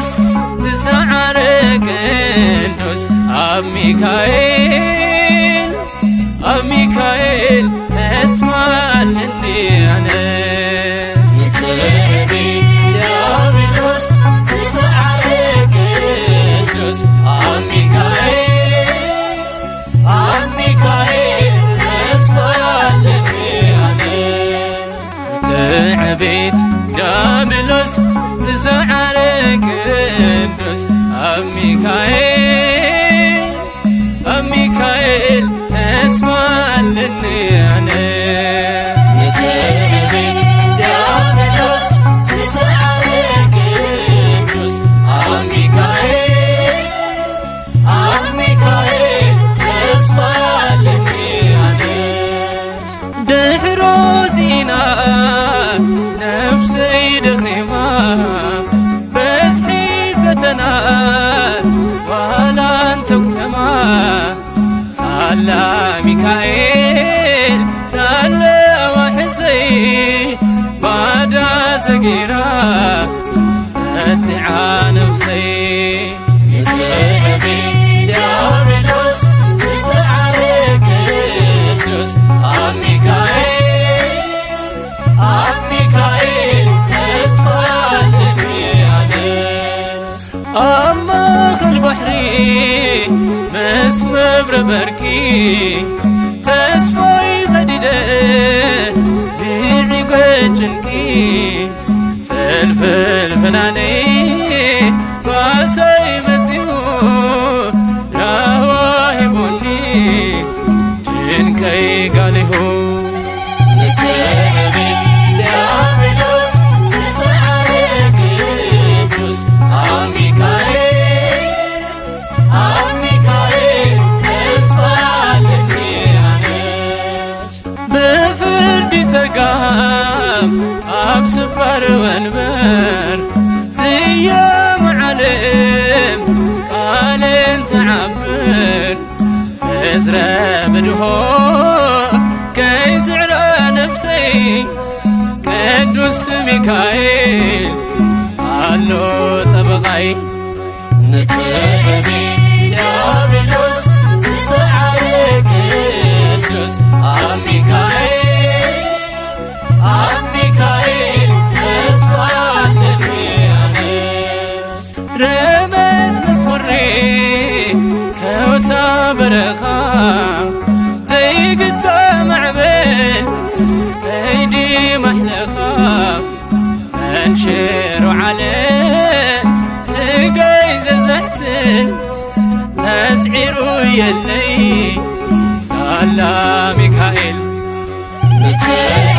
ዲያብሎስ ትሰዓረ ቅዱስ ኣብ ሚካኤል ተስፋለኒ ኣነስ ንትዕቢት ዲያብሎስ ትሰዓረ ቅዱስ ኣብ ሚካኤል ተስፋለኒ ኣነስ ንትዕቢት ዲያብሎስ ትሰዓረ ቅዱስ ኣብ ሚካኤል ተስፋለኒ ኣነስ ንትዕቢት ዲያብሎስ ትሰዓረ ቅዱስ ኣብ ሚካኤል ተስፋለኒ ኣነስ ድሕሮ ሲና ነፍሰይ ደኺማ በዝሒ ፈተና ዋላ እንተጉተማ ሳላ ሚካኤል ሳለዋ ሕሰይ ባዳ ሰጊራ ተትዓ ነፍሰይ ንትዕቢት ዲያብሎስ ትሰዓረ ቅዱስ ኣብ ሚካኤል ተስፋለኒ ኣነስ ኣብ ማእኸል ባሕሪ ምስ መብረ በርኪ ተስፋይ ኸዲደ ብዒጎ ጭንቂ ፍልፍል ፍናነይ ባሰይ መጺኡ ራዋሂቡኒ ጭንቀይ ጋሊሁ ንትዕቢት ዲያብሎስ ትሰዓረ ቅዱስ ኣብ ሚካኤል ተስፋለኒ ኣነስ ብፍርዲ ጸጋም ኣብ ስባር ወንበር ስያም ዓለም ቃልን ተዓብር ብዕዝረ ብድሆ ከይዝዕረ ነፍሰይ ቅዱስ ሚካኤል ኣሎ ጠበቓይ ንትዕቢት ዲያብሎስ ትሰዓረ ቅዱስ ኣብ ሚካኤል ተስፋለኒ ኣነስ ረመት መስወሬ ከውታ በረኻ ዘይግታ ማዕበል ከይዲ ማሕለኻ መንሽሩ ዓለም ትጋይ ዘዘሕትን ተስዒሩ የለይ ሳላ ሚካኤል ንትዕቢት